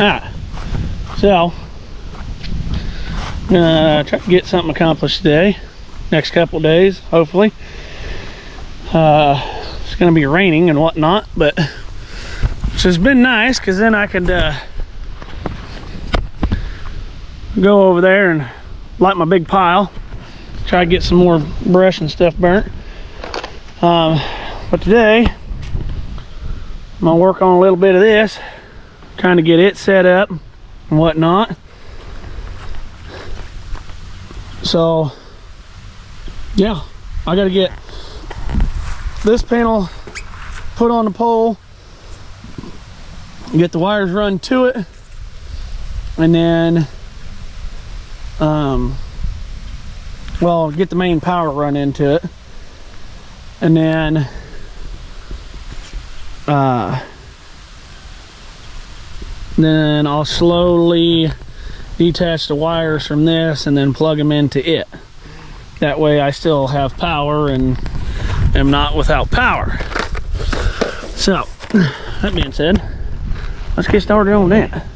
Alright, so try to get something accomplished today, next couple of days, hopefully. It's gonna be raining and whatnot, but which has been nice, because then I could go over there and light my big pile, try to get some more brush and stuff burnt. But today I'm gonna work on a little bit of this, trying to get it set up and whatnot. So yeah, I gotta get this panel put on the pole, get the wires run to it, and then well, get the main power run into it, and then I'll slowly detach the wires from this and then plug them into it. That way I still have power and am not without power. So that being said, let's get started on that.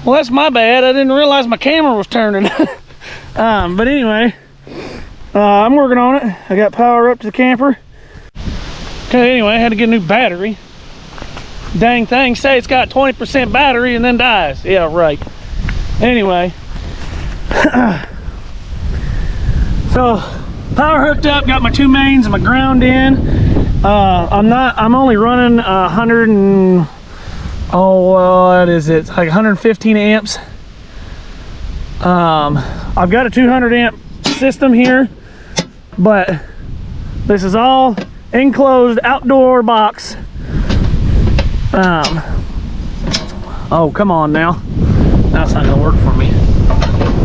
Well, that's my bad. I didn't realize my camera was turning. But anyway, I'm working on it. I got power up to the camper. Okay, anyway, I had to get a new battery. Dang thing, say it's got 20% battery and then dies. Yeah, right. Anyway, so power hooked up, got my two mains and my ground in. I'm only running 100 and what is it? It's like 115 amps. I've got a 200 amp system here, but this is all enclosed outdoor box. Oh, come on now. That's not gonna work for me.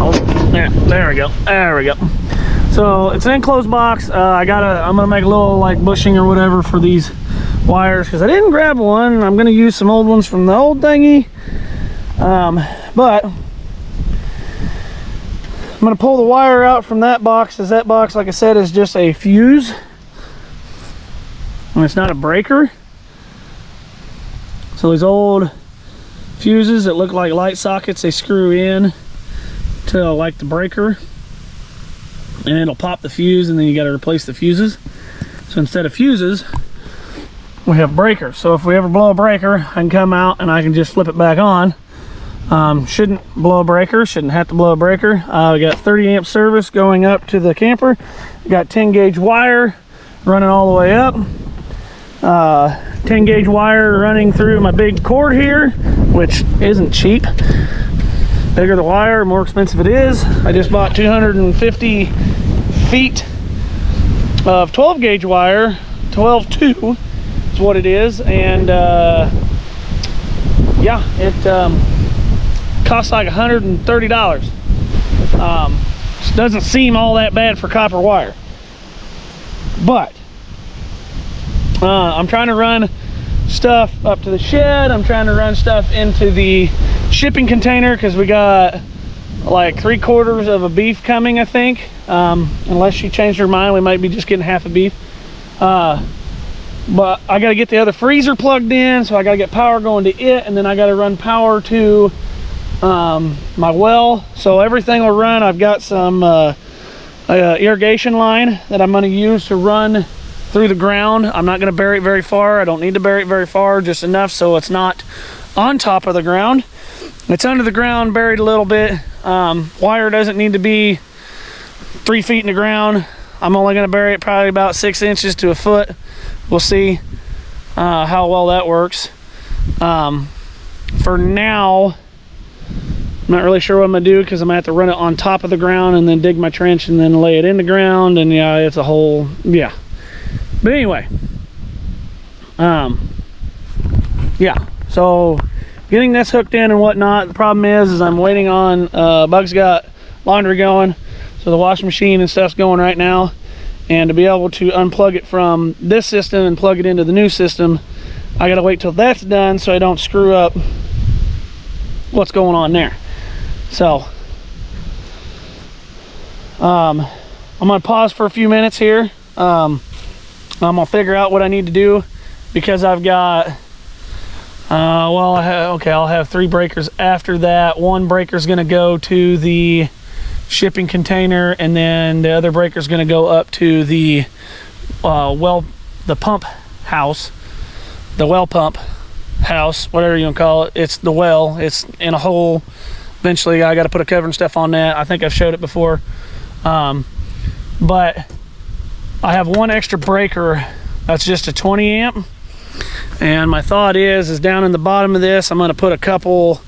Oh, yeah, there we go. There we go. So it's an enclosed box. I'm gonna make a little like bushing or whatever for these wires, because I didn't grab one. I'm gonna use some old ones from the old thingy. But I'm gonna pull the wire out from that box, as that box, like I said, is just a fuse and it's not a breaker. So these old fuses that look like light sockets, they screw in to like the breaker, and it'll pop the fuse, and then you got to replace the fuses. So instead of fuses, we have breakers. So if we ever blow a breaker, I can come out and I can just flip it back on. Shouldn't blow a breaker, shouldn't have to blow a breaker. We got 30 amp service going up to the camper. We got 10 gauge wire running all the way up. 10 gauge wire running through my big cord here, which isn't cheap. Bigger the wire, more expensive it is. I just bought 250 feet of 12 gauge wire, 12.2 is what it is, and yeah, it costs like $130. Doesn't seem all that bad for copper wire, but I'm trying to run stuff up to the shed. I'm trying to run stuff into the shipping container, because we got like 3/4 of a beef coming, I think. Unless she changed her mind, we might be just getting half a beef. But I got to get the other freezer plugged in, so I got to get power going to it, and then I got to run power to my well, so everything will run. I've got some irrigation line that I'm going to use to run through the ground. I'm not going to bury it very far. I don't need to bury it very far, just enough so it's not on top of the ground. It's under the ground, buried a little bit. Wire doesn't need to be 3 feet in the ground. I'm only going to bury it probably about 6 inches to a foot. We'll see how well that works. For now, I'm not really sure what I'm going to do, because I'm going to have to run it on top of the ground and then dig my trench and then lay it in the ground, and yeah, it's a whole, yeah. But anyway, yeah, so getting this hooked in and whatnot. The problem is I'm waiting on, Bug's got laundry going, so the washing machine and stuff's going right now, and to be able to unplug it from this system and plug it into the new system, I gotta wait till that's done so I don't screw up what's going on there. So I'm gonna pause for a few minutes here. I'm gonna figure out what I need to do, because I've got well, I'll have 3 breakers after that. 1 breaker's gonna go to the shipping container, and then the other breaker's gonna go up to the the pump house, the well pump house, whatever you want to call it. It's the well, it's in a hole. Eventually I got to put a cover and stuff on that. I think I've showed it before. But I have 1 extra breaker that's just a 20 amp, and my thought is down in the bottom of this I'm going to put a couple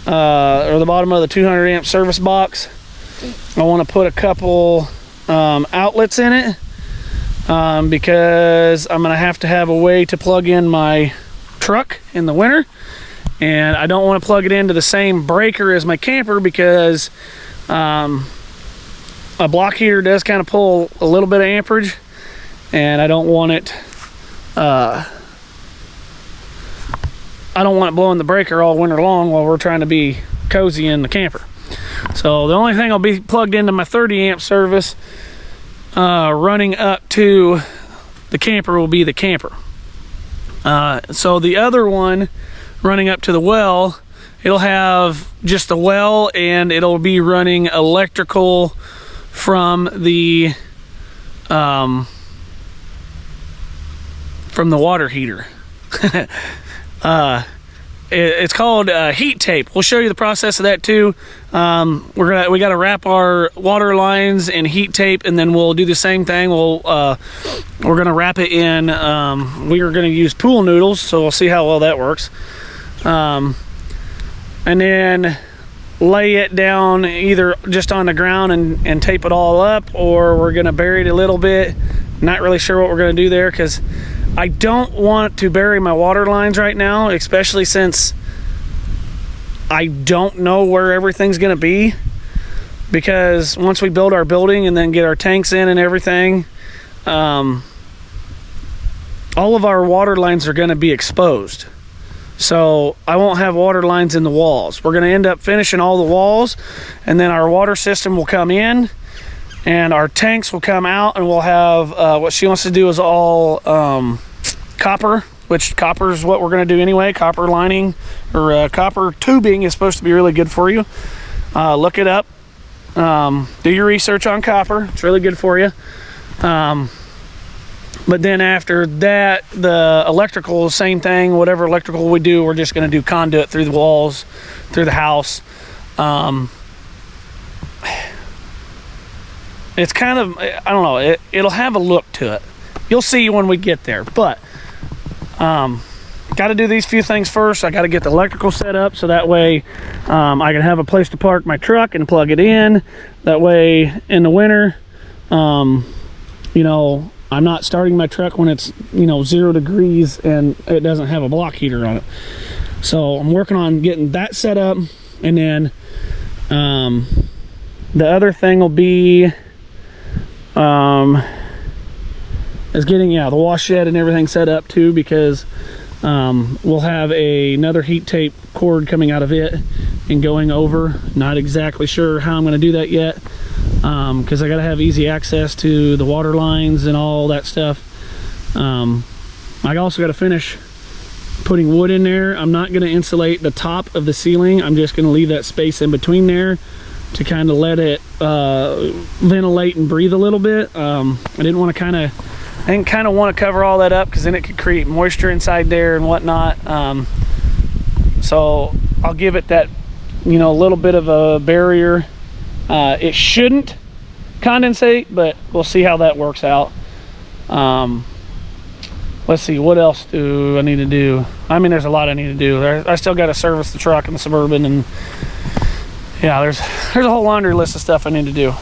or the bottom of the 200 amp service box, I want to put a couple outlets in it, because I'm going to have a way to plug in my truck in the winter, and I don't want to plug it into the same breaker as my camper, because a block heater does kind of pull a little bit of amperage, and I don't want it blowing the breaker all winter long while we're trying to be cozy in the camper. So the only thing I'll be plugged into my 30 amp service running up to the camper will be the camper. So the other one running up to the well, it'll have just the well, and it'll be running electrical from the water heater. It's called heat tape. We'll show you the process of that too. We got to wrap our water lines in heat tape, and then we'll do the same thing. We're gonna wrap it in. We are gonna use pool noodles, so we'll see how well that works. And then lay it down either just on the ground and tape it all up, or we're gonna bury it a little bit. Not really sure what we're gonna do there, because I don't want to bury my water lines right now, especially since I don't know where everything's gonna be, because once we build our building and then get our tanks in and everything, all of our water lines are gonna be exposed. So I won't have water lines in the walls. We're gonna end up finishing all the walls, and then our water system will come in, and our tanks will come out, and we'll have what she wants to do is all copper, which copper is what we're going to do anyway. Copper lining or copper tubing is supposed to be really good for you. Look it up. Do your research on copper. It's really good for you. But then after that, the electrical, same thing. Whatever electrical we do, we're just going to do conduit through the walls, through the house. It's kind of, I don't know, it'll have a look to it. You'll see when we get there. But got to do these few things first. I got to get the electrical set up, so that way I can have a place to park my truck and plug it in. That way in the winter, you know, I'm not starting my truck when it's, you know, 0 degrees and it doesn't have a block heater on it. So I'm working on getting that set up, and then the other thing will be is getting the wash shed and everything set up too, because we'll have another heat tape cord coming out of it and going over. Not exactly sure how I'm going to do that yet, because I got to have easy access to the water lines and all that stuff. I also got to finish putting wood in there. I'm not going to insulate the top of the ceiling. I'm just going to leave that space in between there to kind of let it ventilate and breathe a little bit. I didn't want to want to cover all that up, because then it could create moisture inside there and whatnot. So I'll give it that, you know, a little bit of a barrier. It shouldn't condensate, but we'll see how that works out. Let's see, what else do I need to do? I mean, there's a lot I need to do. I still got to service the truck and the Suburban, and yeah, there's a whole laundry list of stuff I need to do.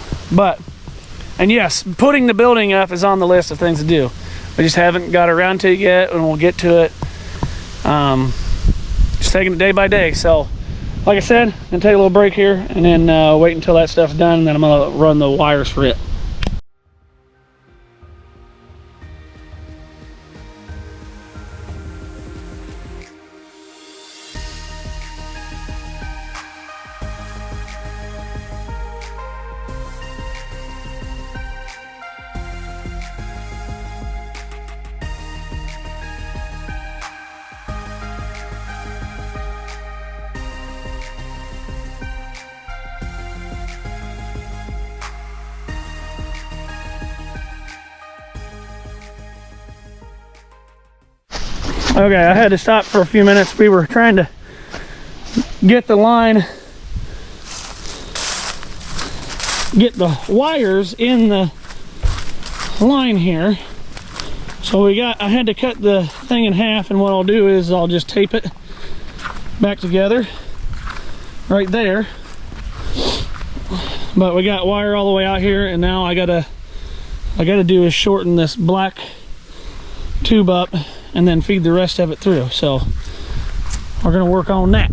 And yes, putting the building up is on the list of things to do. We just haven't got around to it yet, and we'll get to it. Just taking it day by day. So, like I said, I'm gonna take a little break here, and then wait until that stuff's done, and then I'm gonna run the wires for it. Okay, I had to stop for a few minutes. We were trying to get the wires in the line here. So I had to cut the thing in half, and what I'll do is I'll just tape it back together right there. But we got wire all the way out here, and now I gotta do is shorten this black tube up and then feed the rest of it through. So we're gonna work on that.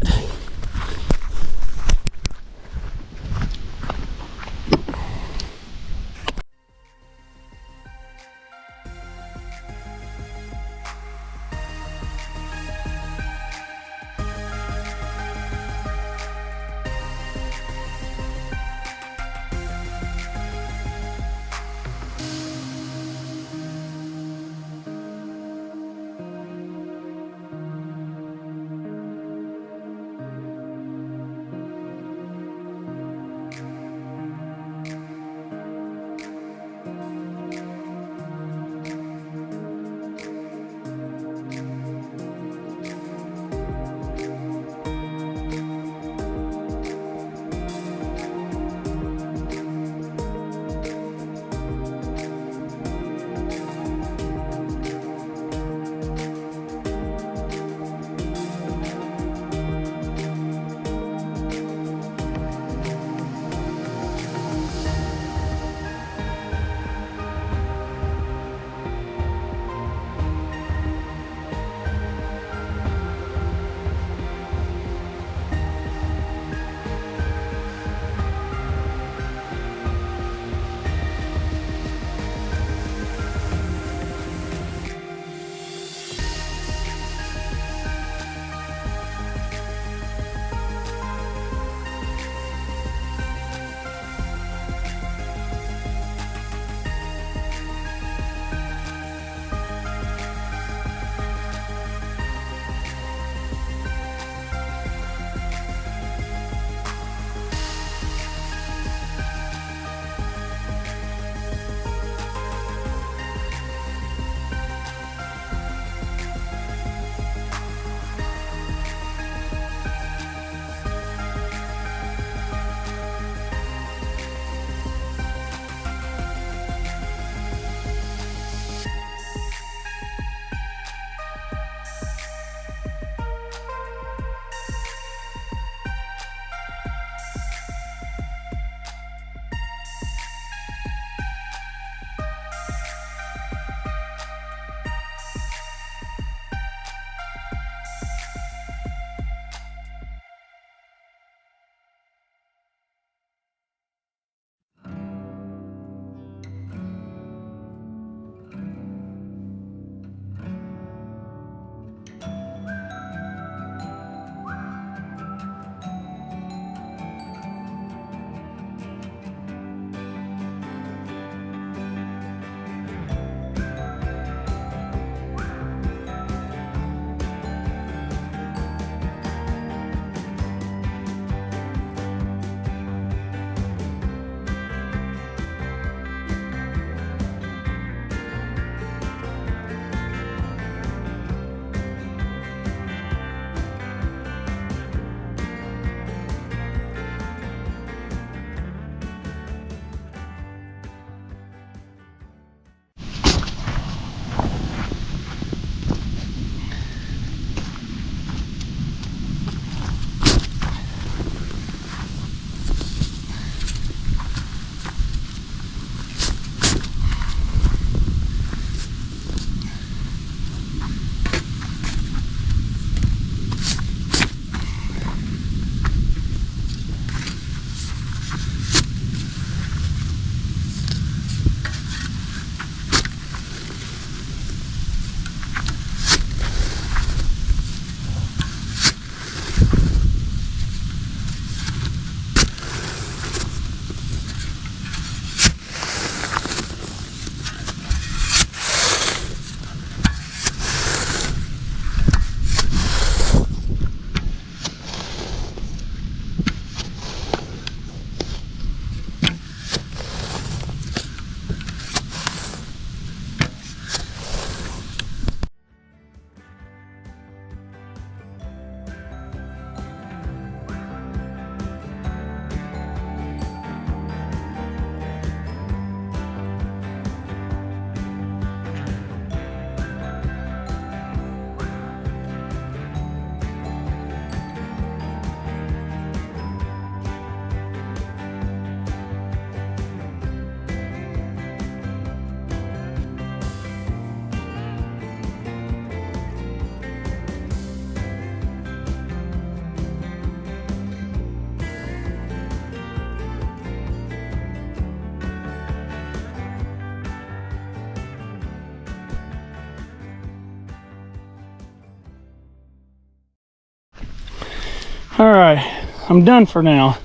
All right, I'm done for now.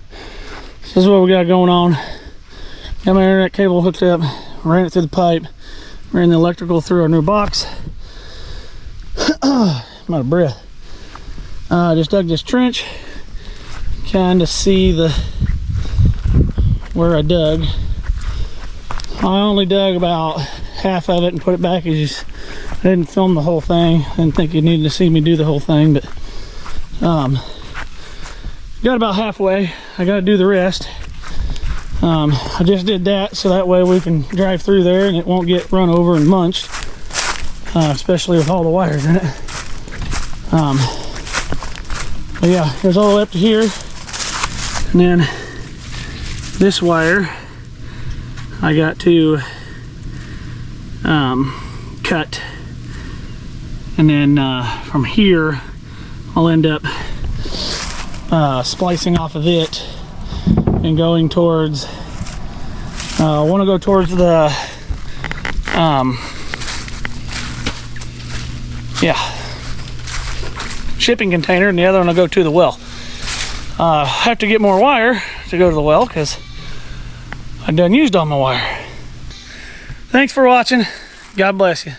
This is what we got going on. Got my internet cable hooked up, ran it through the pipe, ran the electrical through our new box. I'm out of breath. Just dug this trench, kind of see where I dug. I only dug about half of it and put it back. I didn't film the whole thing. I didn't think you needed to see me do the whole thing, but got about halfway. I got to do the rest. I just did that so that way we can drive through there and it won't get run over and munched, especially with all the wires in it. But yeah, here's all the way up to here, and then this wire I got to cut, and then from here I'll end up splicing off of it and going towards I want to go towards the shipping container, and the other one will go to the well. I have to get more wire to go to the well because I done used all my wire. Thanks for watching. God bless you.